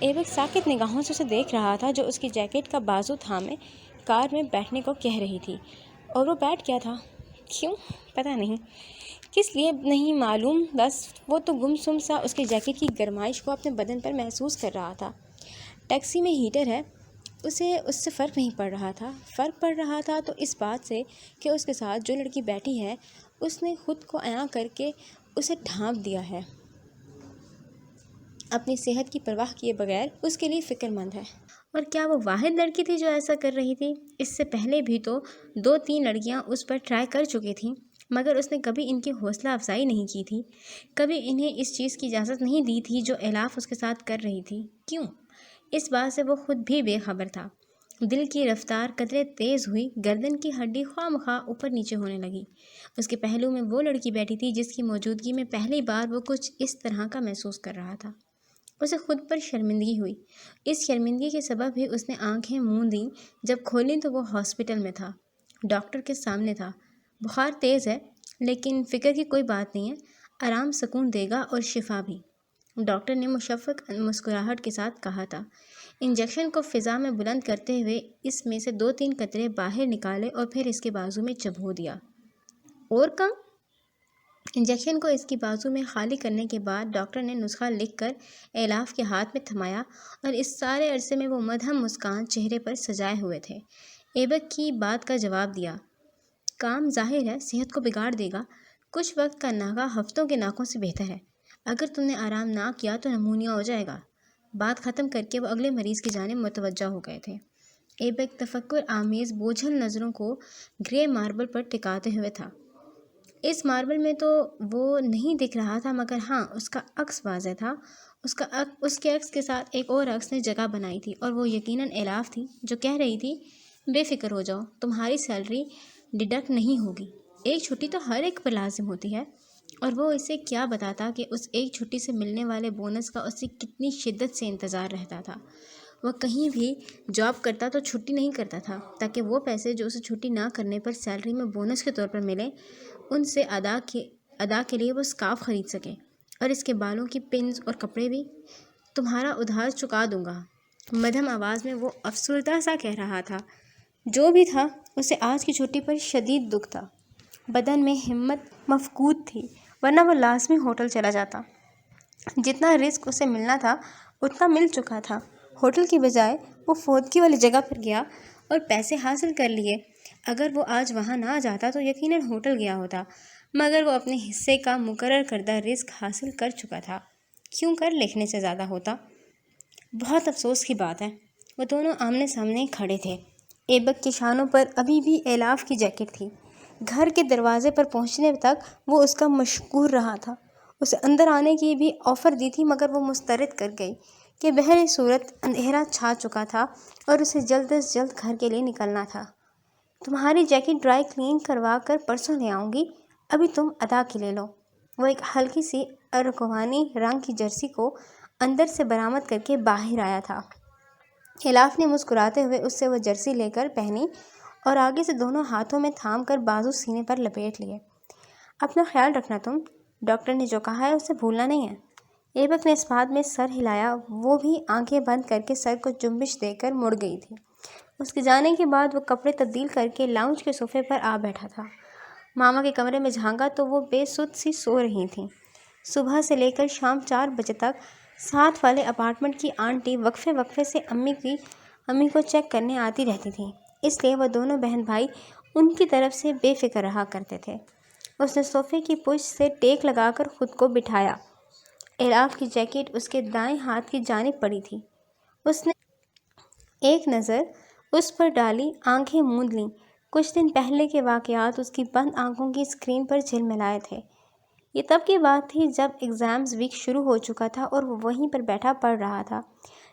ایبک ساکت نگاہوں سے اسے دیکھ رہا تھا جو اس کی جیکٹ کا بازو تھامے کار میں بیٹھنے کو کہہ رہی تھی، اور وہ بیٹھ گیا تھا۔ کیوں؟ پتہ نہیں، کس لیے نہیں معلوم، بس وہ تو گمسم سا اس کی جیکٹ کی گرمائش کو اپنے بدن پر محسوس کر رہا تھا۔ ٹیکسی میں ہیٹر ہے، اسے اس سے فرق نہیں پڑ رہا تھا۔ فرق پڑ رہا تھا تو اس بات سے کہ اس کے ساتھ جو لڑکی بیٹھی ہے اس نے خود کو عیاں کر کے اسے ڈھانپ دیا ہے، اپنی صحت کی پرواہ کیے بغیر اس کے لیے فکر مند ہے۔ اور کیا وہ واحد لڑکی تھی جو ایسا کر رہی تھی؟ اس سے پہلے بھی تو 2-3 لڑکیاں اس پر ٹرائی کر چکی تھیں، مگر اس نے کبھی ان کی حوصلہ افزائی نہیں کی تھی، کبھی انہیں اس چیز کی اجازت نہیں دی تھی جو ایلاف اس کے ساتھ کر رہی تھی۔ کیوں؟ اس بات سے وہ خود بھی بے خبر تھا۔ دل کی رفتار قدرے تیز ہوئی، گردن کی ہڈی خواہ مخواہ اوپر نیچے ہونے لگی۔ اس کے پہلو میں وہ لڑکی بیٹھی تھی جس کی موجودگی میں پہلی بار وہ کچھ اس طرح کا محسوس کر رہا تھا۔ اسے خود پر شرمندگی ہوئی۔ اس شرمندگی کے سبب ہی اس نے آنکھیں موند دیں۔ جب کھولیں تو وہ ہاسپٹل میں تھا، ڈاکٹر کے سامنے تھا۔ بخار تیز ہے لیکن فکر کی کوئی بات نہیں ہے، آرام سکون دے گا اور شفا بھی، ڈاکٹر نے مشفق مسکراہٹ کے ساتھ کہا تھا۔ انجیکشن کو فضا میں بلند کرتے ہوئے اس میں سے 2-3 قطرے باہر نکالے اور پھر اس کے بازو میں چبھو دیا۔ اور کم؟ انجیکشن کو اس کی بازو میں خالی کرنے کے بعد ڈاکٹر نے نسخہ لکھ کر ایلاف کے ہاتھ میں تھمایا، اور اس سارے عرصے میں وہ مدھم مسکان چہرے پر سجائے ہوئے تھے۔ ایبک کی بات کا جواب دیا، کام ظاہر ہے صحت کو بگاڑ دے گا، کچھ وقت کا ناغہ ہفتوں کے ناکوں سے بہتر ہے، اگر تم نے آرام نہ کیا تو نمونیا ہو جائے گا۔ بات ختم کر کے وہ اگلے مریض کی جانب متوجہ ہو گئے تھے۔ ایبک تفکر آمیز بوجھل نظروں کو گرے ماربل پر ٹکاتے ہوئے تھا۔ اس ماربل میں تو وہ نہیں دکھ رہا تھا، مگر ہاں اس کا عکس واضح تھا۔ اس کے عکس کے ساتھ ایک اور عکس نے جگہ بنائی تھی، اور وہ یقیناً ایلاف تھی جو کہہ رہی تھی، بے فکر ہو جاؤ، تمہاری سیلری ڈیڈکٹ نہیں ہوگی، ایک چھٹی تو ہر ایک پر لازم ہوتی ہے۔ اور وہ اسے کیا بتاتا کہ اس ایک چھٹی سے ملنے والے بونس کا اسے کتنی شدت سے انتظار رہتا تھا۔ وہ کہیں بھی جاب کرتا تو چھٹی نہیں کرتا تھا، تاکہ وہ پیسے جو اسے چھٹی نہ کرنے پر سیلری میں بونس کے طور پر ملے، ان سے ادا کے لیے وہ اسکارف خرید سکے، اور اس کے بالوں کی پنز اور کپڑے بھی۔ تمہارا ادھار چکا دوں گا، مدھم آواز میں وہ افسردہ سا کہہ رہا تھا۔ جو بھی تھا، اسے آج کی چھٹی پر شدید دکھ تھا، بدن میں ہمت مفقود تھی، ورنہ وہ لازمی ہوٹل چلا جاتا۔ جتنا رزق اسے ملنا تھا اتنا مل چکا تھا۔ ہوٹل کی بجائے وہ فوتگی والی جگہ پر گیا اور پیسے حاصل کر لیے۔ اگر وہ آج وہاں نہ جاتا تو یقیناً ہوٹل گیا ہوتا، مگر وہ اپنے حصے کا مقرر کردہ رزق حاصل کر چکا تھا۔ کیوں کر لکھنے سے زیادہ ہوتا۔ بہت افسوس کی بات ہے۔ وہ دونوں آمنے سامنے کھڑے تھے۔ ایبک کی شانوں پر ابھی بھی ایلاف کی جیکٹ تھی۔ گھر کے دروازے پر پہنچنے تک وہ اس کا مشکور رہا تھا۔ اسے اندر آنے کی بھی آفر دی تھی، مگر وہ مسترد کر گئی کہ بہر صورت اندھیرا چھا چکا تھا اور اسے جلد از جلد گھر کے لیے نکلنا تھا۔ تمہاری جیکٹ ڈرائی کلین کروا کر پرسوں لے آؤں گی، ابھی تم ادا کے لے لو۔ وہ ایک ہلکی سی ارکوانی رنگ کی جرسی کو اندر سے برآمد کر کے باہر آیا تھا۔ ایلاف نے مسکراتے ہوئے اس سے وہ جرسی لے کر پہنی اور آگے سے دونوں ہاتھوں میں تھام کر بازو سینے پر لپیٹ لیے۔ اپنا خیال رکھنا تم، ڈاکٹر نے جو کہا ہے اسے بھولنا نہیں ہے۔ ایبک نے اس بات میں سر ہلایا، وہ بھی آنکھیں بند کر کے سر کو جنبش دے کر مڑ گئی تھی۔ اس کے جانے کے بعد وہ کپڑے تبدیل کر کے لاؤنج کے صوفے پر آ بیٹھا تھا۔ ماما کے کمرے میں جھانکا تو وہ بے سدھ سی سو رہی تھیں۔ صبح سے لے کر شام 4 بجے تک ساتھ والے اپارٹمنٹ کی آنٹی وقفے وقفے سے امی کو چیک کرنے آتی رہتی تھیں، اس لیے وہ دونوں بہن بھائی ان کی طرف سے بے فکر رہا کرتے تھے۔ اس نے صوفے کی پشت سے ٹیک لگا کر خود کو بٹھایا۔ ایلاف کی جیکٹ اس کے دائیں ہاتھ کی جانب پڑی تھی۔ اس نے ایک نظر اس پر ڈالی، آنکھیں موند لیں۔ کچھ دن پہلے کے واقعات اس کی بند آنکھوں کی اسکرین پر جھلملائے تھے۔ یہ تب کی بات تھی جب ایگزامز ویک شروع ہو چکا تھا اور وہ وہیں پر بیٹھا پڑھ رہا تھا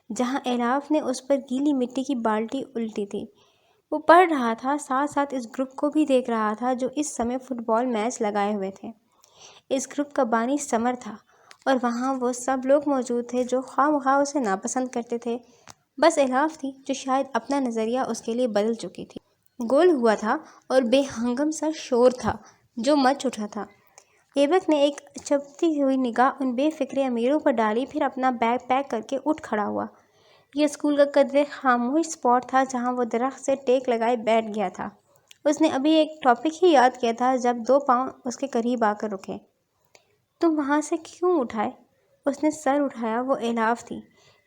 جہاں ایلاف نے اس پر گیلی مٹی کی بالٹی الٹی تھی۔ وہ پڑھ رہا تھا، ساتھ ساتھ اس گروپ کو بھی دیکھ رہا تھا جو اس سمے فٹ بال میچ لگائے ہوئے تھے۔ اس گروپ کا بانی سمر تھا، اور وہاں وہ سب لوگ موجود تھے جو خواہ مخواہ اسے ناپسند کرتے تھے۔ بس ایلاف تھی جو شاید اپنا نظریہ اس کے لیے بدل چکی تھی۔ گول ہوا تھا اور بے ہنگم سا شور تھا جو مچ اٹھا تھا۔ ایبک نے ایک چبھتی ہوئی نگاہ ان بے فکر امیروں پر ڈالی، پھر اپنا بیگ پیک کر کے اٹھ کھڑا ہوا۔ یہ اسکول کا قدرے خاموش اسپاٹ تھا جہاں وہ درخت سے ٹیک لگائے بیٹھ گیا تھا۔ اس نے ابھی ایک ٹاپک ہی یاد کیا تھا جب 2 پاؤں اس کے قریب آ کر رکے۔ تم وہاں سے کیوں اٹھائے؟ اس نے سر اٹھایا۔ وہ الیاف تھی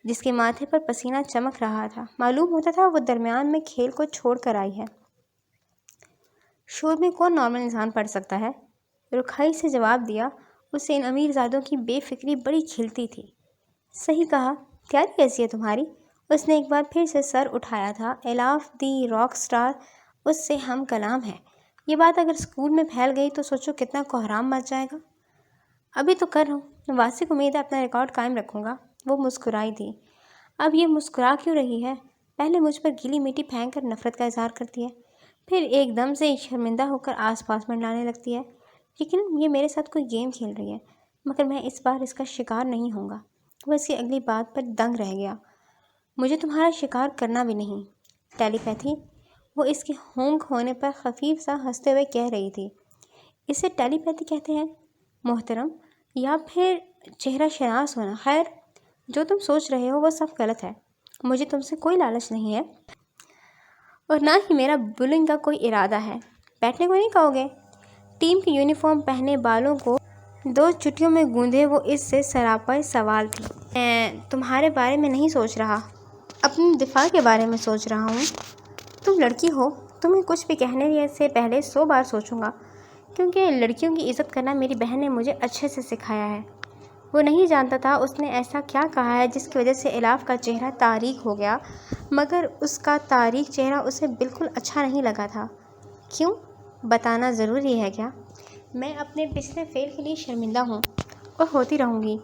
جس کے ماتھے پر پسینہ چمک رہا تھا۔ معلوم ہوتا تھا وہ درمیان میں کھیل کو چھوڑ کر آئی ہے۔ شور میں کون نارمل انسان پڑھ سکتا ہے؟ رکھائی سے جواب دیا۔ اسے ان امیر زادوں کی بے فکری بڑی کھلتی تھی۔ صحیح کہا، تیاری کیسی ہے تمہاری؟ اس نے ایک بار پھر سے سر اٹھایا تھا۔ الیاف دی راک سٹار اس سے ہم کلام ہے۔ یہ بات اگر اسکول میں پھیل گئی تو سوچو کتنا کوہرام مچ جائے گا۔ ابھی تو کر رہا ہوں، واثق امید ہے اپنا ریکارڈ قائم رکھوں گا۔ وہ مسکرائی تھی۔ اب یہ مسکرا کیوں رہی ہے؟ پہلے مجھ پر گیلی مٹی پھینک کر نفرت کا اظہار کرتی ہے، پھر ایک دم سے شرمندہ ہو کر آس پاس منڈلانے لگتی ہے۔ یقیناً یہ میرے ساتھ کوئی گیم کھیل رہی ہے، مگر میں اس بار اس کا شکار نہیں ہوں گا۔ وہ اس کی اگلی بات پر دنگ رہ گیا۔ مجھے تمہارا شکار کرنا بھی نہیں۔ ٹیلی پیتھی؟ وہ اس کے ہونک ہونے پر خفیف سا ہنستے ہوئے کہہ رہی تھی۔ اسے ٹیلی پیتھی کہتے ہیں محترم، یا پھر چہرہ شناس ہونا۔ خیر، جو تم سوچ رہے ہو وہ سب غلط ہے۔ مجھے تم سے کوئی لالچ نہیں ہے اور نہ ہی میرا بلنگ کا کوئی ارادہ ہے۔ بیٹھنے کو نہیں کہو گے؟ ٹیم کی یونیفارم پہنے، بالوں کو 2 چٹیوں میں گوندھے وہ اس سے سراپا سوال تھی۔ میں تمہارے بارے میں نہیں سوچ رہا، اپنے دفاع کے بارے میں سوچ رہا ہوں۔ تم لڑکی ہو، تمہیں کچھ بھی کہنے سے پہلے 100 بار سوچوں گا، کیونکہ لڑکیوں کی عزت کرنا میری بہن نے مجھے اچھے سے سکھایا ہے۔ وہ نہیں جانتا تھا اس نے ایسا کیا کہا ہے جس کی وجہ سے الیاف کا چہرہ تاریک ہو گیا، مگر اس کا تاریک چہرہ اسے بالکل اچھا نہیں لگا تھا۔ کیوں؟ بتانا ضروری ہے کیا؟ میں اپنے پچھلے فعل کے لیے شرمندہ ہوں اور ہوتی رہوں گی۔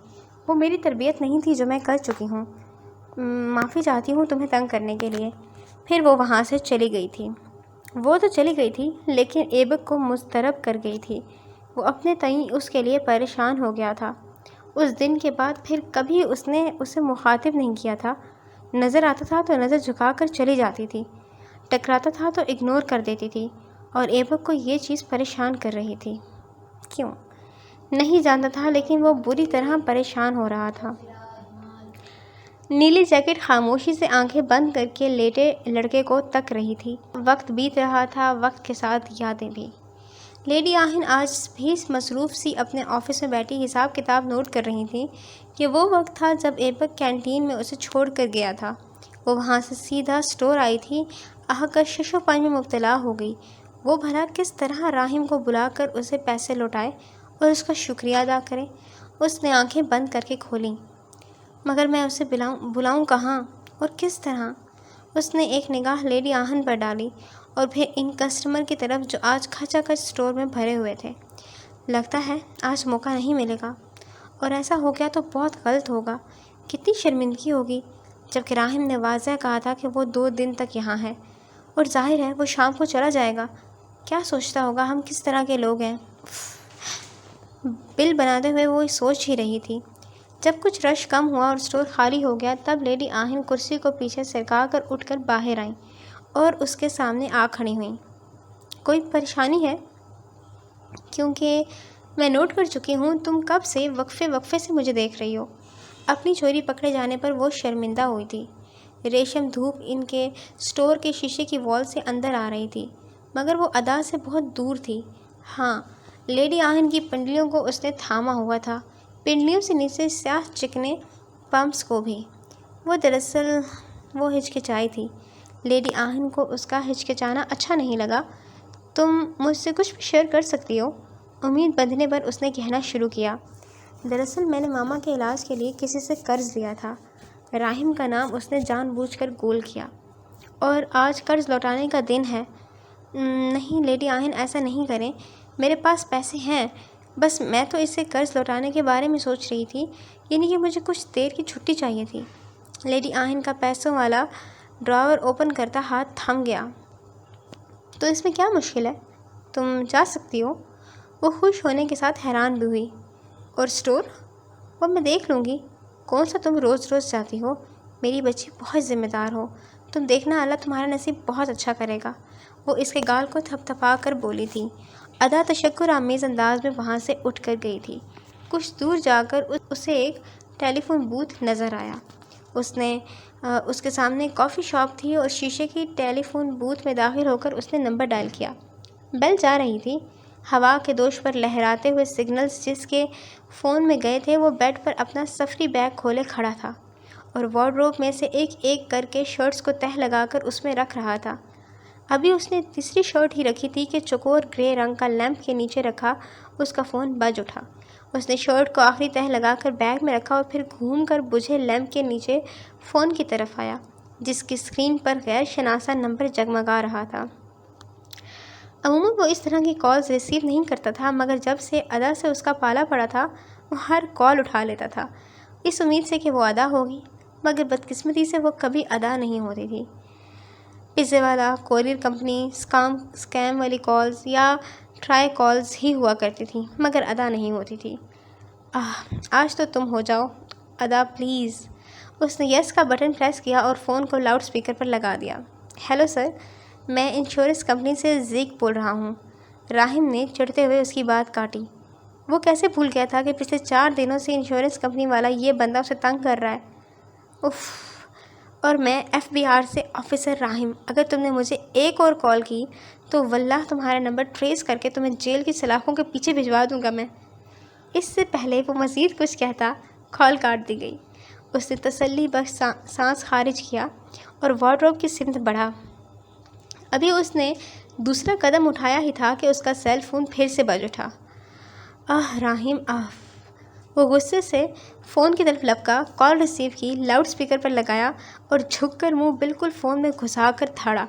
وہ میری تربیت نہیں تھی جو میں کر چکی ہوں۔ معافی چاہتی ہوں تمہیں تنگ کرنے کے لیے۔ پھر وہ وہاں سے چلی گئی تھی۔ وہ تو چلی گئی تھی لیکن ایبک کو مضطرب کر گئی تھی۔ وہ اپنے تئیں اس کے لیے پریشان ہو گیا تھا۔ اس دن کے بعد پھر کبھی اس نے اسے مخاطب نہیں کیا تھا۔ نظر آتا تھا تو نظر جھکا کر چلی جاتی تھی، ٹکراتا تھا تو اگنور کر دیتی تھی، اور ایبک کو یہ چیز پریشان کر رہی تھی۔ کیوں؟ نہیں جانتا تھا، لیکن وہ بری طرح پریشان ہو رہا تھا۔ نیلی جیکٹ خاموشی سے آنکھیں بند کر کے لیٹے لڑکے کو تک رہی تھی۔ وقت بیت رہا تھا، وقت کے ساتھ یادیں بھی۔ لیڈی آہن آج بھی مصروف سی اپنے آفس میں بیٹھی حساب کتاب نوٹ کر رہی تھی۔ یہ وہ وقت تھا جب ایبک کینٹین میں اسے چھوڑ کر گیا تھا۔ وہ وہاں سے سیدھا اسٹور آئی تھی، آ کر شش و پنج میں مبتلا ہو گئی۔ وہ بھلا کس طرح راہم کو بلا کر اسے پیسے لوٹائے اور اس کا شکریہ ادا کرے؟ اس نے آنکھیں بند کر کے کھولیں۔ مگر میں اسے بلاؤں کہاں اور کس طرح؟ اس نے ایک نگاہ لیڈی آہن پر ڈالی اور پھر ان کسٹمر کی طرف جو آج کھچا کھچ اسٹور میں بھرے ہوئے تھے۔ لگتا ہے آج موقع نہیں ملے گا، اور ایسا ہو گیا تو بہت غلط ہوگا۔ کتنی شرمندگی ہوگی، جبکہ راہم نے واضح کہا تھا کہ وہ 2 دن تک یہاں ہے، اور ظاہر ہے وہ شام کو چلا جائے گا۔ کیا سوچتا ہوگا ہم کس طرح کے لوگ ہیں؟ بل بناتے ہوئے وہ سوچ ہی رہی تھی۔ جب کچھ رش کم ہوا اور اسٹور خالی ہو گیا، تب لیڈی آہن کرسی کو پیچھے سرکا کر اٹھ کر باہر آئیں اور اس کے سامنے آ کھڑی ہوئیں۔ کوئی پریشانی ہے؟ کیونکہ میں نوٹ کر چکی ہوں تم کب سے وقفے سے مجھے دیکھ رہی ہو۔ اپنی چوری پکڑے جانے پر وہ شرمندہ ہوئی تھی۔ ریشم دھوپ ان کے اسٹور کے شیشے کی وال سے اندر آ رہی تھی، مگر وہ ادا سے بہت دور تھی۔ ہاں، لیڈی آہن کی پنڈلیوں کو اس نے تھاما ہوا تھا، پنڈلیوں سے نیچے سیاہ چکنے پمپس کو بھی۔ دراصل وہ ہچکچائی تھی۔ لیڈی آہن کو اس کا ہچکچانا اچھا نہیں لگا۔ تم مجھ سے کچھ بھی شیئر کر سکتی ہو، امید بندھنے پر اس نے کہنا شروع کیا۔ دراصل میں نے ماما کے علاج کے لیے کسی سے قرض لیا تھا۔ راہم کا نام اس نے جان بوجھ کر گول کیا۔ اور آج قرض لوٹانے کا دن ہے۔ نہیں لیڈی آہن، ایسا نہیں کریں، میرے پاس پیسے ہیں، بس میں تو اسے قرض لوٹانے کے بارے میں سوچ رہی تھی، یعنی کہ مجھے کچھ دیر کی چھٹی چاہیے تھی۔ لیڈی آہن کا پیسوں والا ڈراور اوپن کرتا ہاتھ تھم گیا۔ تو اس میں کیا مشکل ہے؟ تم جا سکتی ہو۔ وہ خوش ہونے کے ساتھ حیران بھی ہوئی۔ اور اسٹور؟ وہ میں دیکھ لوں گی۔ کون سا تم روز روز جاتی ہو؟ میری بچی بہت ذمہ دار ہو، تم دیکھنا اللہ تمہارا نصیب بہت اچھا کرے گا۔ وہ اس کے گال کو تھپتھپا کر بولی تھی۔ ادا تشکر آمیز انداز میں وہاں سے اٹھ کر گئی تھی۔ کچھ دور جا کر اسے ایک ٹیلی فون بوتھ نظر آیا۔ اس کے سامنے کافی شاپ تھی اور شیشے کی ٹیلی فون بوتھ میں داخل ہو کر اس نے نمبر ڈائل کیا۔ بیل جا رہی تھی۔ ہوا کے دوش پر لہراتے ہوئے سگنلز جس کے فون میں گئے تھے وہ بیڈ پر اپنا سفری بیگ کھولے کھڑا تھا اور وارڈروب میں سے ایک ایک کر کے شرٹس کو تہہ لگا کر اس میں رکھ رہا تھا۔ ابھی اس نے تیسری شرٹ ہی رکھی تھی کہ چوکور گرے رنگ کا لیمپ کے نیچے رکھا اس کا فون بج اٹھا۔ اس نے شرٹ کو آخری تہہ لگا کر بیگ میں رکھا اور پھر گھوم کر بجھے لیمپ کے نیچے فون کی طرف آیا جس کی اسکرین پر غیر شناسا نمبر جگمگا رہا تھا۔ عموماً وہ اس طرح کی کالز ریسیو نہیں کرتا تھا، مگر جب سے ادا سے اس کا پالا پڑا تھا وہ ہر کال اٹھا لیتا تھا، اس امید سے کہ وہ ادا ہوگی، مگر بدقسمتی سے وہ کبھی ادا نہیں ہوتی تھی۔ پیزے والا، کوریئر کمپنی، اسکیم والی کالز یا ٹرائی کالز ہی ہوا کرتی تھیں، مگر ادا نہیں ہوتی تھی۔ آج تو تم ہو جاؤ ادا پلیز۔ اس نے یس کا بٹن پریس کیا اور فون کو لاؤڈ سپیکر پر لگا دیا۔ ہیلو سر، میں انشورنس کمپنی سے زیک بول رہا ہوں۔ راہم نے چڑھتے ہوئے اس کی بات کاٹی۔ وہ کیسے بھول گیا تھا کہ پچھلے 4 دنوں سے انشورنس کمپنی والا یہ بندہ اسے تنگ کر رہا ہے۔ اف، اور میں FBI سے آفیسر راہم، اگر تم نے مجھے ایک اور کال کی تو واللہ تمہارا نمبر ٹریس کر کے تمہیں جیل کی سلاخوں کے پیچھے بھجوا دوں گا میں۔ اس سے پہلے وہ مزید کچھ کہتا کال کاٹ دی گئی۔ اس نے تسلی بخش سانس خارج کیا اور وارڈروب کی سمت بڑھا۔ ابھی اس نے دوسرا قدم اٹھایا ہی تھا کہ اس کا سیل فون پھر سے بج اٹھا۔ راہم وہ غصے سے فون کی طرف لپکا، کال ریسیو کی، لاؤڈ سپیکر پر لگایا اور جھک کر منہ بالکل فون میں گھسا کر تھاڑا۔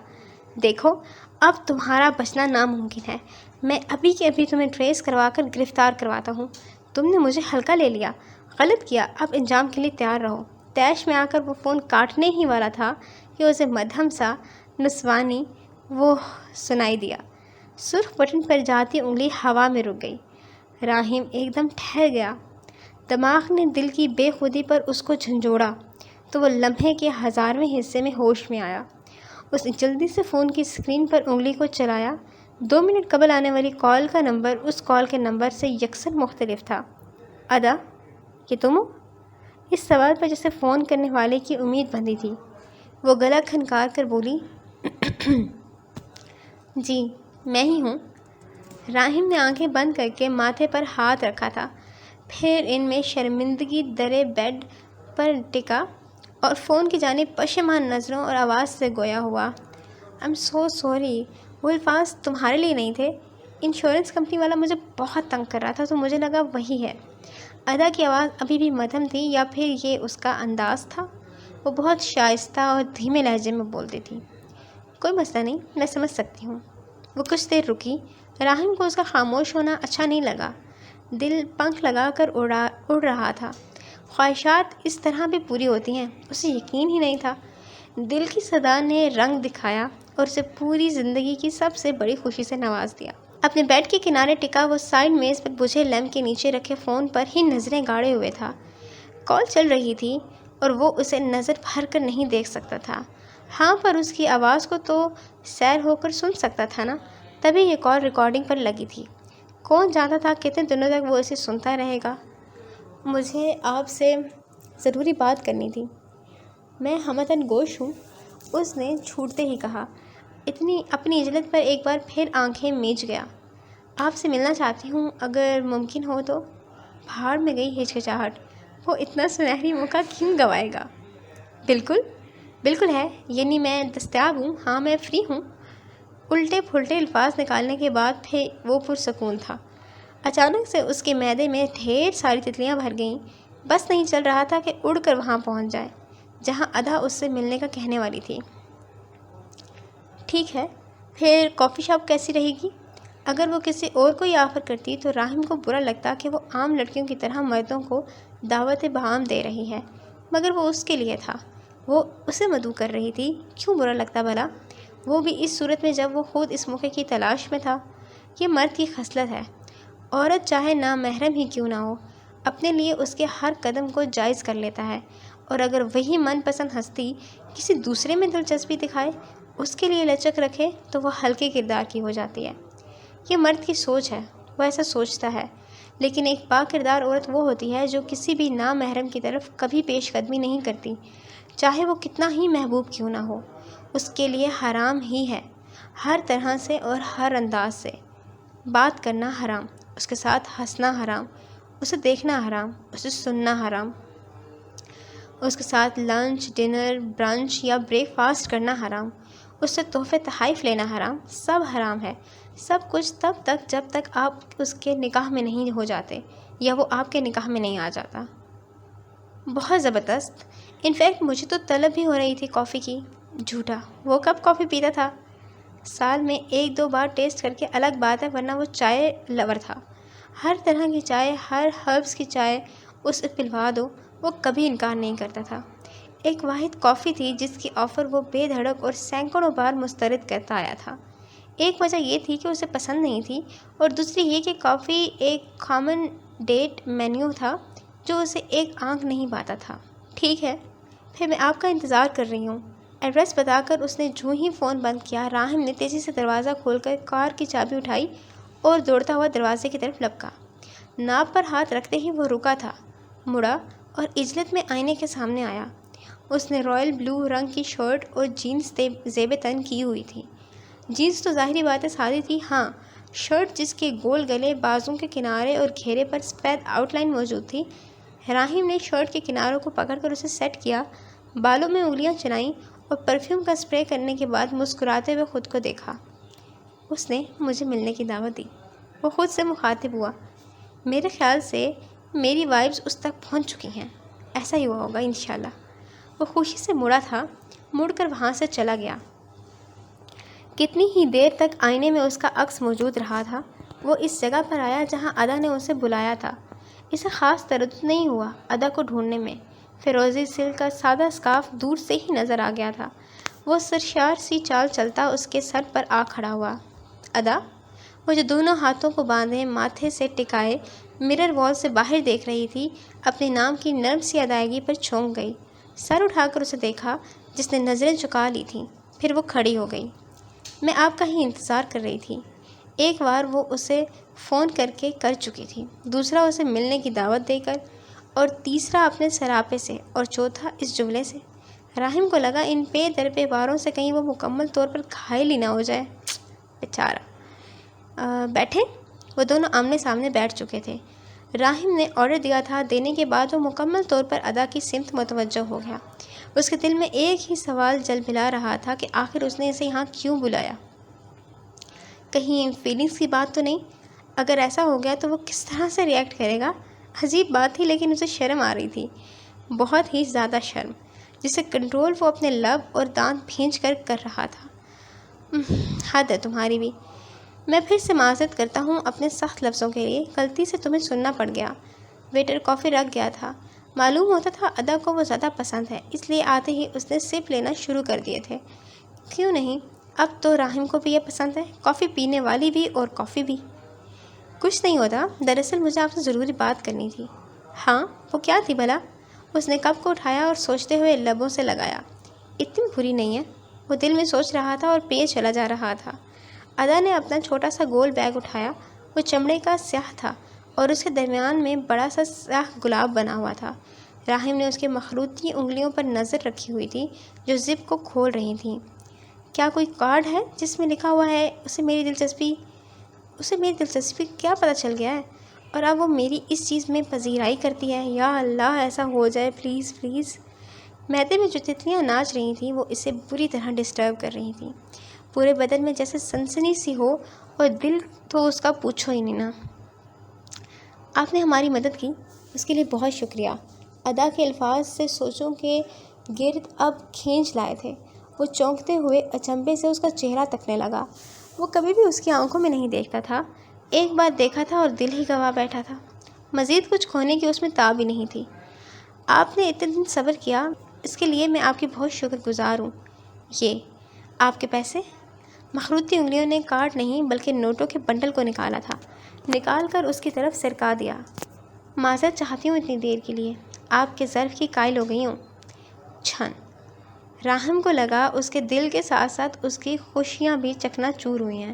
دیکھو اب تمہارا بچنا ناممکن ہے، میں ابھی کے ابھی تمہیں ٹریس کروا کر گرفتار کرواتا ہوں۔ تم نے مجھے ہلکا لے لیا، غلط کیا، اب انجام کے لیے تیار رہو۔ تیش میں آ کر وہ فون کاٹنے ہی والا تھا کہ اسے مدھم سا نسوانی وہ سنائی دیا۔ سرخ بٹن پر جاتی انگلی ہوا میں رک گئی۔ راہم ایک دم ٹھہر گیا۔ دماغ نے دل کی بے خودی پر اس کو جھنجھوڑا تو وہ لمحے کے 1000ویں حصے میں ہوش میں آیا۔ اس نے جلدی سے فون کی اسکرین پر انگلی کو چلایا۔ 2 منٹ قبل آنے والی کال کا نمبر اس کال کے نمبر سے یکساں مختلف تھا۔ ادا، یہ تم ہو؟ اس سوال پر جسے فون کرنے والے کی امید بندھی تھی، وہ گلا کھنکار کر بولی جی میں ہی ہوں۔ راہم نے آنکھیں بند کر کے ماتھے پر ہاتھ رکھا تھا، پھر ان میں شرمندگی درے بیڈ پر ٹکا اور فون کی جانب پشیمان نظروں اور آواز سے گویا ہوا I'm so sorry، وہ الفاظ تمہارے لیے نہیں تھے۔ انشورنس کمپنی والا مجھے بہت تنگ کر رہا تھا تو مجھے لگا وہی ہے۔ ادا کی آواز ابھی بھی مدھم تھی یا پھر یہ اس کا انداز تھا؟ وہ بہت شائستہ اور دھیمے لہجے میں بولتی تھی۔ کوئی مسئلہ نہیں، میں سمجھ سکتی ہوں۔ وہ کچھ دیر رکی۔ راہم کو اس کا خاموش ہونا اچھا نہیں لگا۔ دل پنکھ لگا کر اڑ رہا تھا۔ خواہشات اس طرح بھی پوری ہوتی ہیں، اسے یقین ہی نہیں تھا۔ دل کی صدا نے رنگ دکھایا اور اسے پوری زندگی کی سب سے بڑی خوشی سے نواز دیا۔ اپنے بیڈ کے کنارے ٹکا وہ سائڈ میز پر بجھے لیمپ کے نیچے رکھے فون پر ہی نظریں گاڑے ہوئے تھا۔ کال چل رہی تھی اور وہ اسے نظر بھر کر نہیں دیکھ سکتا تھا، ہاں پر اس کی آواز کو تو سیر ہو کر سن سکتا تھا نا۔ تبھی یہ کال ریکارڈنگ پر لگی تھی۔ کون جانتا تھا کتنے دنوں تک وہ اسے سنتا رہے گا۔ مجھے آپ سے ضروری بات کرنی تھی، میں ہمدن گوش ہوں، اس نے چھوٹتے ہی کہا۔ اپنی اجلت پر ایک بار پھر آنکھیں میج گیا۔ آپ سے ملنا چاہتی ہوں، اگر ممکن ہو تو۔ بھاڑ میں گئی ہچکچاہٹ، وہ اتنا سنہری موقع کیوں گوائے گا؟ بالکل ہے، یعنی میں دستیاب ہوں، ہاں میں فری ہوں۔ الٹے پھلٹے الفاظ نکالنے کے بعد پھر وہ پرسکون تھا۔ اچانک سے اس کے معدے میں ڈھیر ساری تتلیاں بھر گئیں۔ بس نہیں چل رہا تھا کہ اڑ کر وہاں پہنچ جائے جہاں ادا اس سے ملنے کا کہنے والی تھی۔ ٹھیک ہے، پھر کافی شاپ کیسی رہے گی؟ اگر وہ کسی اور کو یہ آفر کرتی تو راہم کو برا لگتا کہ وہ عام لڑکیوں کی طرح مردوں کو دعوت بہام دے رہی ہے، مگر وہ اس کے لیے تھا، وہ اسے مدعو کر رہی تھی، کیوں برا لگتا بھلا؟ وہ بھی اس صورت میں جب وہ خود اس موقع کی تلاش میں تھا۔ یہ مرد کی خصلت ہے، عورت چاہے نامحرم ہی کیوں نہ ہو، اپنے لیے اس کے ہر قدم کو جائز کر لیتا ہے، اور اگر وہی من پسند ہستی کسی دوسرے میں دلچسپی دکھائے، اس کے لیے لچک رکھے تو وہ ہلکے کردار کی ہو جاتی ہے۔ یہ مرد کی سوچ ہے، وہ ایسا سوچتا ہے، لیکن ایک پاک کردار عورت وہ ہوتی ہے جو کسی بھی نامحرم کی طرف کبھی پیش قدمی نہیں کرتی، چاہے وہ کتنا ہی محبوب کیوں نہ ہو۔ اس کے لیے حرام ہی ہے، ہر طرح سے اور ہر انداز سے۔ بات کرنا حرام، اس کے ساتھ ہنسنا حرام، اسے دیکھنا حرام، اسے سننا حرام، اس کے ساتھ لنچ، ڈنر، برنچ یا بریک فاسٹ کرنا حرام، اس سے تحفے تحائف لینا حرام، سب حرام ہے۔ سب کچھ تب تک جب تک آپ اس کے نکاح میں نہیں ہو جاتے یا وہ آپ کے نکاح میں نہیں آ جاتا۔ بہت زبردست۔ انفیکٹ مجھے تو طلب بھی ہو رہی تھی کافی کی۔ جھوٹا، وہ کب کافی پیتا تھا؟ سال میں 1-2 بار ٹیسٹ کر کے الگ بات ہے، ورنہ وہ چائے لور تھا۔ ہر طرح کی چائے، ہر ہربس کی چائے اسے پلوا دو، وہ کبھی انکار نہیں کرتا تھا۔ ایک واحد کافی تھی جس کی آفر وہ بے دھڑک اور سینکڑوں بار مسترد کرتا آیا تھا۔ ایک وجہ یہ تھی کہ اسے پسند نہیں تھی، اور دوسری یہ کہ کافی ایک کامن ڈیٹ مینیو تھا جو اسے ایک آنکھ نہیں پاتا تھا۔ ٹھیک ہے، پھر میں آپ کا انتظار کر رہی ہوں۔ ایڈریس بتا کر اس نے جو ہی فون بند کیا، راہم نے تیزی سے دروازہ کھول کر کار کی چابی اٹھائی اور دوڑتا ہوا دروازے کی طرف لپکا۔ ناپ پر ہاتھ رکھتے ہی وہ رکا تھا، مڑا اور عجلت میں آئینے کے سامنے آیا۔ اس نے رائل بلو رنگ کی شرٹ اور جینس زیب تن کی ہوئی تھی۔ جینس تو ظاہری بات ہے سادی تھی، ہاں شرٹ جس کے گول گلے، بازوں کے کنارے اور گھیرے پر سفید آؤٹ لائن موجود تھی۔ راہم نے شرٹ کے کناروں کو پکڑ کر اسے سیٹ کیا، بالوں میں انگلیاں چلائیں اور پرفیوم کا اسپرے کرنے کے بعد مسکراتے ہوئے خود کو دیکھا۔ اس نے مجھے ملنے کی دعوت دی، وہ خود سے مخاطب ہوا۔ میرے خیال سے میری وائبز اس تک پہنچ چکی ہیں، ایسا ہی ہوا ہوگا انشاءاللہ۔ وہ خوشی سے مڑا تھا، مڑ کر وہاں سے چلا گیا۔ کتنی ہی دیر تک آئینے میں اس کا عکس موجود رہا تھا۔ وہ اس جگہ پر آیا جہاں ادا نے اسے بلایا تھا۔ اسے خاص تردد نہیں ہوا ادا کو ڈھونڈنے میں۔ فیروزی سلک کا سادہ اسکارف دور سے ہی نظر آ گیا تھا۔ وہ سرشار سی چال چلتا اس کے سر پر آ کھڑا ہوا۔ ادا، وہ جو دونوں ہاتھوں کو باندھے ماتھے سے ٹکائے مرر وال سے باہر دیکھ رہی تھی، اپنے نام کی نرم سی ادائیگی پر چونک گئی۔ سر اٹھا کر اسے دیکھا جس نے نظریں چکا لی تھیں، پھر وہ کھڑی ہو گئی۔ میں آپ کا ہی انتظار کر رہی تھی۔ ایک بار وہ اسے فون کر کے کر چکی تھی، دوسرا اسے ملنے کی دعوت دے کر، اور تیسرا اپنے سراپے سے، اور چوتھا اس جملے سے۔ راہم کو لگا ان پے در پے باروں سے کہیں وہ مکمل طور پر گھائل ہی نہ ہو جائے، بیچارہ۔ بیٹھیں۔ وہ دونوں آمنے سامنے بیٹھ چکے تھے۔ راہم نے آرڈر دیا تھا، دینے کے بعد وہ مکمل طور پر ادا کی سمت متوجہ ہو گیا۔ اس کے دل میں ایک ہی سوال جل بھلا رہا تھا کہ آخر اس نے اسے یہاں کیوں بلایا؟ کہیں فیلنگز کی بات تو نہیں؟ اگر ایسا ہو گیا تو وہ کس طرح سے ری ایکٹ کرے گا؟ عجیب بات تھی، لیکن اسے شرم آ رہی تھی، بہت ہی زیادہ شرم، جسے کنٹرول وہ اپنے لب اور دانت بھینچ کر رہا تھا۔ حد ہے تمہاری بھی۔ میں پھر سے معذرت کرتا ہوں اپنے سخت لفظوں کے لیے، غلطی سے تمہیں سننا پڑ گیا۔ ویٹر کافی رکھ گیا تھا۔ معلوم ہوتا تھا ادا کو وہ زیادہ پسند ہے، اس لیے آتے ہی اس نے سپ لینا شروع کر دیے تھے۔ کیوں نہیں، اب تو راہم کو بھی یہ پسند ہے، کافی پینے والی بھی اور کافی بھی۔ کچھ نہیں ہوتا، دراصل مجھے آپ سے ضروری بات کرنی تھی۔ ہاں، وہ کیا تھی بھلا؟ اس نے کپ کو اٹھایا اور سوچتے ہوئے لبوں سے لگایا۔ اتنی بری نہیں ہے، وہ دل میں سوچ رہا تھا اور پیے چلا جا رہا تھا۔ ادا نے اپنا چھوٹا سا گول بیگ اٹھایا، وہ چمڑے کا سیاہ تھا اور اس کے درمیان میں بڑا سا سیاہ گلاب بنا ہوا تھا۔ راہم نے اس کے مخروطی انگلیوں پر نظر رکھی ہوئی تھی جو زپ کو کھول رہی تھیں۔ کیا کوئی کارڈ ہے جس میں لکھا ہوا ہے اسے میری دلچسپی کیا پتہ چل گیا ہے، اور اب وہ میری اس چیز میں پذیرائی کرتی ہے؟ یا اللہ، ایسا ہو جائے پلیز پلیز۔ میدے میں جو تتلیاں ناچ رہی تھیں وہ اسے بری طرح ڈسٹرب کر رہی تھیں، پورے بدن میں جیسے سنسنی سی ہو، اور دل تو اس کا پوچھو ہی نہیں نا۔ آپ نے ہماری مدد کی، اس کے لیے بہت شکریہ۔ ادا کے الفاظ سے سوچوں کے گرد اب کھینچ لائے تھے۔ وہ چونکتے ہوئے اچنبھے سے اس کا چہرہ تکنے لگا۔ وہ کبھی بھی اس کی آنکھوں میں نہیں دیکھتا تھا، ایک بار دیکھا تھا اور دل ہی گوا بیٹھا تھا۔ مزید کچھ کھونے کی اس میں تاب ہی نہیں تھی۔ آپ نے اتنے دن صبر کیا، اس کے لیے میں آپ کی بہت شکر گزار ہوں۔ یہ آپ کے پیسے؟ مخروطی انگلیوں نے کارڈ نہیں بلکہ نوٹوں کے بنڈل کو نکالا تھا، نکال کر اس کی طرف سرکا دیا۔ معذرت چاہتی ہوں اتنی دیر کے لیے، آپ کے ظرف کی قائل ہو گئی ہوں۔ چھن۔ راہم کو لگا اس کے دل کے ساتھ ساتھ اس کی خوشیاں بھی چکنا چور ہوئی ہیں۔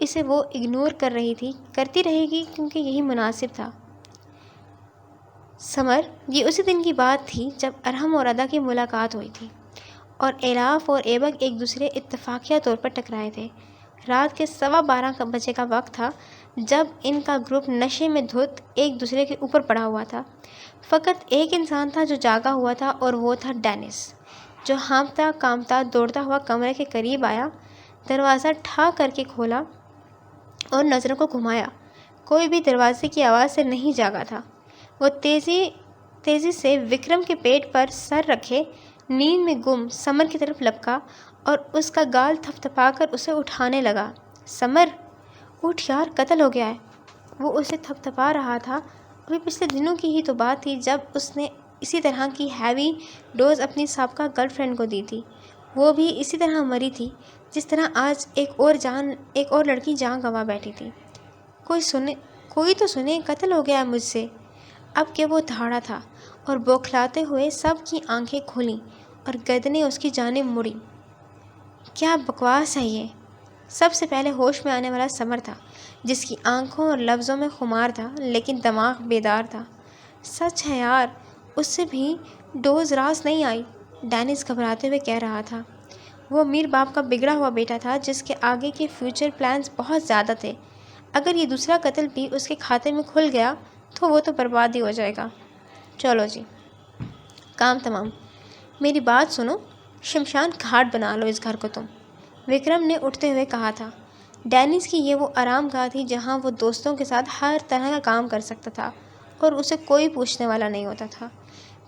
اسے وہ اگنور کرتی رہے گی کیونکہ یہی مناسب تھا۔ سمر، یہ اسی دن کی بات تھی جب ارحم اور ادا کی ملاقات ہوئی تھی اور ایلاف اور ایبک ایک دوسرے اتفاقیہ طور پر ٹکرائے تھے۔ رات کے 12:15 بجے کا وقت تھا جب ان کا گروپ نشے میں دھت ایک دوسرے کے اوپر پڑا ہوا تھا۔ فقط ایک انسان تھا جو جاگا ہوا تھا اور وہ تھا ڈینس، جو ہانپتا کانپتا دوڑتا ہوا کمرے کے قریب آیا، دروازہ ٹھا کر کے کھولا اور نظروں کو گھمایا۔ کوئی بھی دروازے کی آواز سے نہیں جاگا تھا۔ وہ تیزی سے وکرم کے پیٹ پر سر رکھے نیند میں گم سمر کی طرف لپکا اور اس کا گال تھپتھپا کر اسے اٹھانے لگا۔ سمر، اٹھ یار، قتل ہو گیا ہے۔ وہ اسے تھپتھپا رہا تھا۔ ابھی پچھلے دنوں کی ہی تو بات تھی جب اس نے اسی طرح کی ہیوی ڈوز اپنی سابقہ گرل فرینڈ کو دی تھی۔ وہ بھی اسی طرح مری تھی جس طرح آج ایک اور لڑکی جان گنوا بیٹھی تھی۔ کوئی تو سنے، قتل ہو گیا ہے مجھ سے۔ اب کہ وہ دھاڑا تھا اور بوکھلاتے ہوئے سب کی آنکھیں کھلیں اور گردنیں اس کی جانب مڑیں۔ کیا بکواس ہے یہ؟ سب سے پہلے ہوش میں آنے والا سمر تھا، جس کی آنکھوں اور لفظوں میں خمار تھا لیکن دماغ بیدار تھا۔ سچ ہے یار، اس سے بھی ڈوز راس نہیں آئی، ڈینس گھبراتے ہوئے کہہ رہا تھا۔ وہ امیر باپ کا بگڑا ہوا بیٹا تھا جس کے آگے کے فیوچر پلانز بہت زیادہ تھے۔ اگر یہ دوسرا قتل بھی اس کے کھاتے میں کھل گیا تو وہ تو برباد ہی ہو جائے گا۔ چلو جی، کام تمام۔ میری بات سنو، شمشان گھاٹ بنا لو اس گھر کو تم، وکرم نے اٹھتے ہوئے کہا تھا۔ ڈینس کی یہ وہ آرام گاہ تھی جہاں وہ دوستوں کے ساتھ ہر طرح کا کام کر سکتا تھا اور اسے کوئی پوچھنے والا نہیں ہوتا تھا۔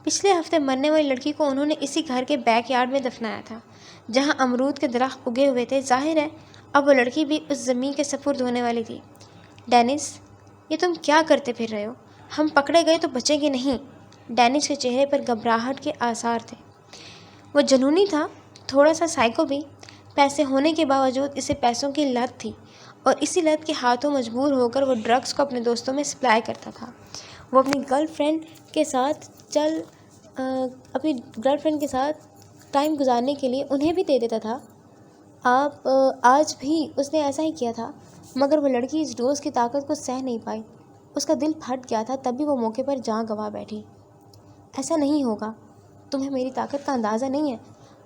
پچھلے ہفتے مرنے والی لڑکی کو انہوں نے اسی گھر کے بیک یارڈ میں دفنایا تھا جہاں امرود کے درخت اگے ہوئے تھے۔ ظاہر ہے اب وہ لڑکی بھی اس زمین کے سپرد ہونے والی تھی۔ ڈینس، یہ تم کیا کرتے پھر رہے ہو؟ ہم پکڑے گئے تو بچیں گے نہیں۔ ڈینس کے چہرے پر گھبراہٹ کے آثار تھے۔ وہ جنونی تھا، تھوڑا سا سائیکو بھی۔ پیسے ہونے کے باوجود اسے پیسوں کی لت تھی اور اسی لت کے ہاتھوں مجبور ہو کر وہ ڈرگس کو اپنے دوستوں میں سپلائی کرتا تھا۔ وہ اپنی گرل فرینڈ کے ساتھ ٹائم گزارنے کے لیے انہیں بھی دے دیتا تھا۔ آج بھی اس نے ایسا ہی کیا تھا، مگر وہ لڑکی اس ڈوز کی طاقت کو سہ نہیں پائی۔ اس کا دل پھٹ گیا تھا، تبھی وہ موقع پر جان گنوا بیٹھی۔ ایسا نہیں ہوگا، تمہیں میری طاقت کا اندازہ نہیں ہے۔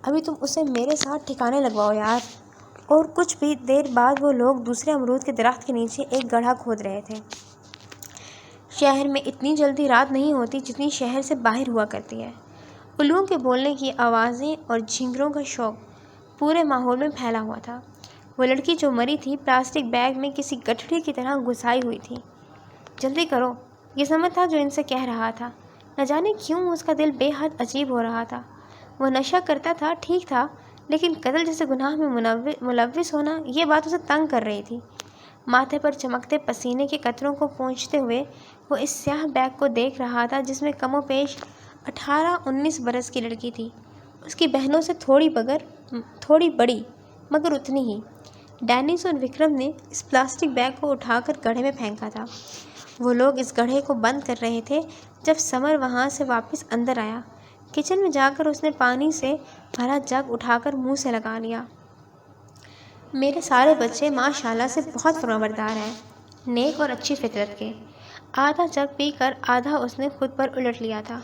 ابھی تم اسے میرے ساتھ ٹھکانے لگواؤ یار۔ اور کچھ بھی دیر بعد وہ لوگ دوسرے امرود کے درخت کے نیچے ایک گڑھا کھود رہے تھے۔ شہر میں اتنی جلدی رات نہیں ہوتی جتنی شہر سے باہر ہوا کرتی ہے۔ الوؤں کے بولنے کی آوازیں اور جھینگروں کا شوق پورے ماحول میں پھیلا ہوا تھا۔ وہ لڑکی جو مری تھی پلاسٹک بیگ میں کسی گٹھڑی کی طرح گھسائی ہوئی تھی۔ جلدی کرو، یہ سمر تھا جو ان سے کہہ رہا تھا۔ نہ جانے کیوں اس کا دل بے حد عجیب ہو رہا تھا۔ وہ نشہ کرتا تھا، ٹھیک تھا، لیکن قتل جیسے گناہ میں ملوث ہونا، یہ بات اسے تنگ کر رہی تھی۔ ماتھے پر چمکتے پسینے کے قطروں کو پونچھتے ہوئے وہ اس سیاہ بیگ کو دیکھ رہا تھا جس میں کم و بیش 18-19 برس کی لڑکی تھی، اس کی بہنوں سے تھوڑی بڑی مگر اتنی ہی۔ ڈینس اور وکرم نے اس پلاسٹک بیگ کو اٹھا کر گڑھے میں پھینکا تھا۔ وہ لوگ اس گڑھے کو بند کر رہے تھے جب سمر وہاں سے واپس اندر آیا۔ کچن میں جا کر اس نے پانی سے بھرا جگ اٹھا کر منہ سے لگا لیا۔ میرے سارے بچے ماشاءاللہ سے بہت فرمانبردار ہیں، نیک اور اچھی فطرت کے۔ آدھا جگ پی کر آدھا اس نے خود پر الٹ لیا تھا۔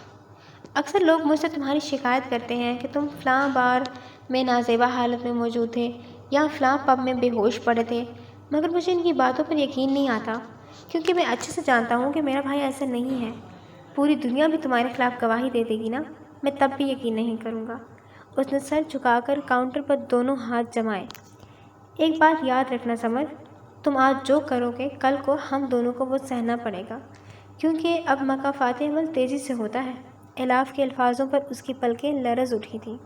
اکثر لوگ مجھ سے تمہاری شکایت کرتے ہیں کہ تم فلاں بار میں نازیبا حالت میں موجود تھے یا فلاں پب میں بے ہوش پڑے تھے، مگر مجھے ان کی باتوں پر یقین نہیں آتا کیونکہ میں اچھے سے جانتا ہوں کہ میرا بھائی ایسا نہیں ہے۔ پوری دنیا بھی تمہارے خلاف گواہی دے دے گی نا، میں تب بھی یقین نہیں کروں گا۔ اس نے سر جھکا کر کاؤنٹر پر دونوں ہاتھ جمائے۔ ایک بات یاد رکھنا سمر، تم آج جو کرو گے کل کو ہم دونوں کو وہ سہنا پڑے گا، کیونکہ اب مکافات عمل تیزی سے ہوتا ہے۔ ایلاف کے الفاظوں پر اس کی پلکیں لرز اٹھی تھیں۔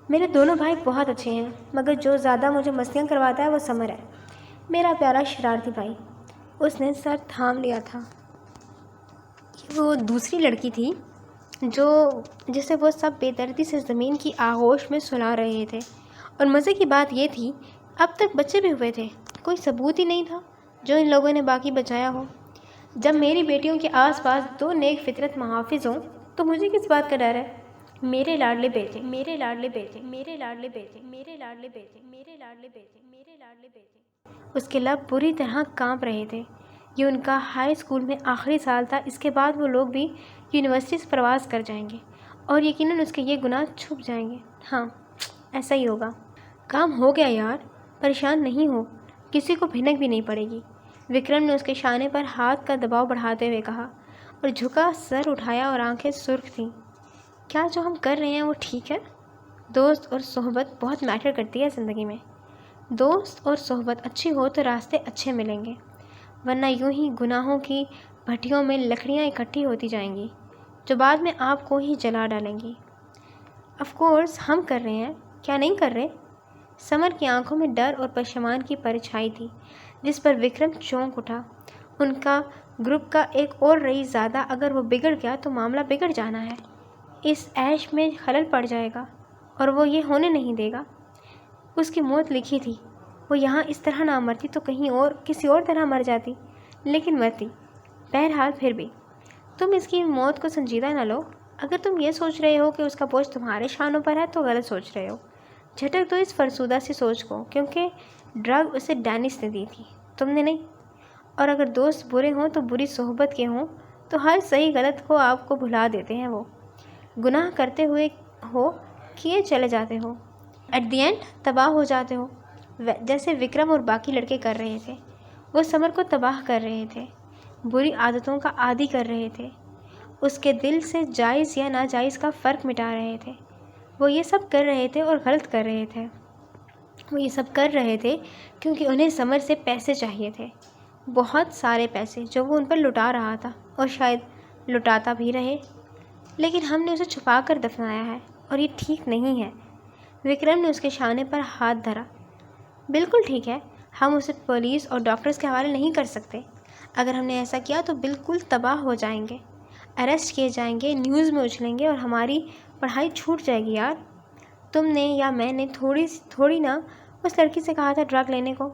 میرے دونوں بھائی بہت اچھے ہیں، مگر جو زیادہ مجھے مستیاں کرواتا ہے وہ سمر ہے، میرا پیارا شرارتی بھائی۔ اس نے سر تھام لیا تھا۔ یہ وہ دوسری لڑکی تھی جسے وہ سب بے دردی سے زمین کی آغوش میں سلا رہے تھے، اور مزے کی بات یہ تھی اب تک بچے بھی ہوئے تھے، کوئی ثبوت ہی نہیں تھا جو ان لوگوں نے باقی بچایا ہو۔ جب میری بیٹیوں کے آس پاس دو نیک فطرت محافظ ہوں تو مجھے کس بات کا ڈر ہے؟ میرے لاڈلے بیٹے، میرے لاڈلے بیٹے، میرے لاڈلے بیٹے، میرے لاڈلے بیٹے، میرے لاڈلے بیٹے، میرے لاڈلے بیٹے۔ اس کے لب بری طرح کانپ رہے تھے۔ یہ ان کا ہائی اسکول میں آخری سال تھا، اس کے بعد وہ لوگ بھی یونیورسٹی سے پرواز کر جائیں گے اور یقیناً اس کے یہ گناہ چھپ جائیں گے۔ ہاں، ایسا ہی ہوگا۔ کام ہو گیا یار، پریشان نہیں ہو، کسی کو بھنک بھی نہیں پڑے گی، وکرم نے اس کے شانے پر ہاتھ کا دباؤ بڑھاتے ہوئے کہا اور جھکا سر اٹھایا اور آنکھیں سرخ تھیں۔ کیا جو ہم کر رہے ہیں وہ ٹھیک ہے؟ دوست اور صحبت بہت میٹر کرتی ہے زندگی میں۔ دوست اور صحبت اچھی ہو تو راستے اچھے ملیں گے، ورنہ یوں ہی گناہوں کی بھٹیوں میں لکڑیاں اکٹھی ہوتی جائیں گی جو بعد میں آپ کو ہی جلا ڈالیں گی۔ آف کورس ہم کر رہے ہیں، کیا نہیں کر رہے؟ سمر کی آنکھوں میں ڈر اور پشیمان کی پرچھائی تھی، جس پر وکرم چونک اٹھا۔ ان کا گروپ کا ایک اور رئیس زیادہ اگر وہ بگڑ گیا تو معاملہ بگڑ جانا ہے، اس عیش میں خلل پڑ جائے گا اور وہ یہ ہونے نہیں دے گا۔ اس کی موت لکھی تھی، وہ یہاں اس طرح نہ مرتی تو کہیں اور کسی اور طرح مر جاتی، لیکن مرتی۔ بہرحال پھر بھی تم اس کی موت کو سنجیدہ نہ لو۔ اگر تم یہ سوچ رہے ہو کہ اس کا بوجھ تمہارے شانوں پر ہے تو غلط سوچ رہے ہو۔ جھٹک دو اس فرسودہ سی سوچ کو، کیونکہ ڈرگ اسے ڈینس نے دی تھی، تم نے نہیں۔ اور اگر دوست برے ہوں تو بری صحبت کے ہوں تو ہر صحیح غلط کو آپ کو بھلا دیتے ہیں، وہ گناہ کرتے ہوئے ہو کیے چلے جاتے ہو، ایٹ دی اینڈ تباہ ہو جاتے ہو، جیسے وکرم اور باقی لڑکے کر رہے تھے۔ وہ سمر کو تباہ کر رہے تھے، بری عادتوں کا عادی کر رہے تھے، اس کے دل سے جائز یا ناجائز کا فرق مٹا رہے تھے۔ وہ یہ سب کر رہے تھے اور غلط کر رہے تھے۔ وہ یہ سب کر رہے تھے کیونکہ انہیں سمر سے پیسے چاہیے تھے، بہت سارے پیسے جو وہ ان پر لٹا رہا تھا اور شاید لٹاتا بھی رہے، لیکن ہم نے اسے چھپا کر دفنایا ہے اور یہ ٹھیک نہیں ہے۔ وکرم نے اس کے شانے پر ہاتھ دھرا۔ بالکل ٹھیک ہے، ہم اسے پولیس اور ڈاکٹرز کے حوالے نہیں کر سکتے۔ اگر ہم نے ایسا کیا تو بالکل تباہ ہو جائیں گے، اریسٹ کیے جائیں گے، نیوز میں اچھلیں گے اور ہماری پڑھائی چھوٹ جائے گی۔ یار تم نے یا میں نے تھوڑی نہ اس لڑکی سے کہا تھا ڈرگ لینے کو،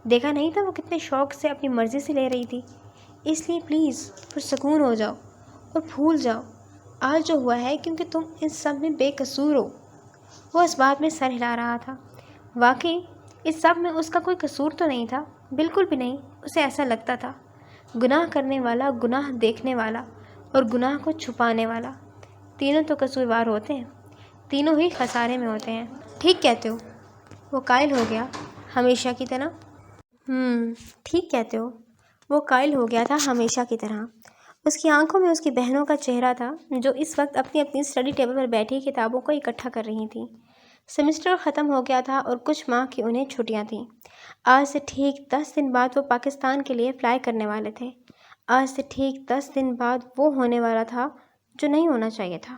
دیکھا نہیں تھا وہ کتنے شوق سے اپنی مرضی سے لے رہی تھی۔ اس لیے پلیز پرسکون ہو جاؤ اور بھول جاؤ آج جو ہوا ہے، کیونکہ تم اس سب میں بے قصور ہو۔ وہ اس بات میں سر ہلا رہا تھا۔ واقعی اس سب میں اس کا کوئی قصور تو نہیں تھا، بالکل بھی نہیں، اسے ایسا لگتا تھا۔ گناہ کرنے والا، گناہ دیکھنے والا اور گناہ کو چھپانے والا، تینوں تو قصوروار ہوتے ہیں، تینوں ہی خسارے میں ہوتے ہیں۔ ٹھیک کہتے ہو، وہ قائل ہو گیا ہمیشہ کی طرح۔ ٹھیک کہتے ہو، وہ قائل ہو گیا تھا ہمیشہ کی طرح۔ اس کی آنکھوں میں اس کی بہنوں کا چہرہ تھا جو اس وقت اپنی اپنی اسٹڈی ٹیبل پر بیٹھی کتابوں کو اکٹھا کر رہی تھیں۔ سیمسٹر ختم ہو گیا تھا اور کچھ ماہ کی انہیں چھٹیاں تھیں۔ آج سے ٹھیک 10 دن بعد وہ پاکستان کے لیے فلائی کرنے والے تھے۔ آج سے ٹھیک 10 دن بعد وہ ہونے والا تھا جو نہیں ہونا چاہیے تھا۔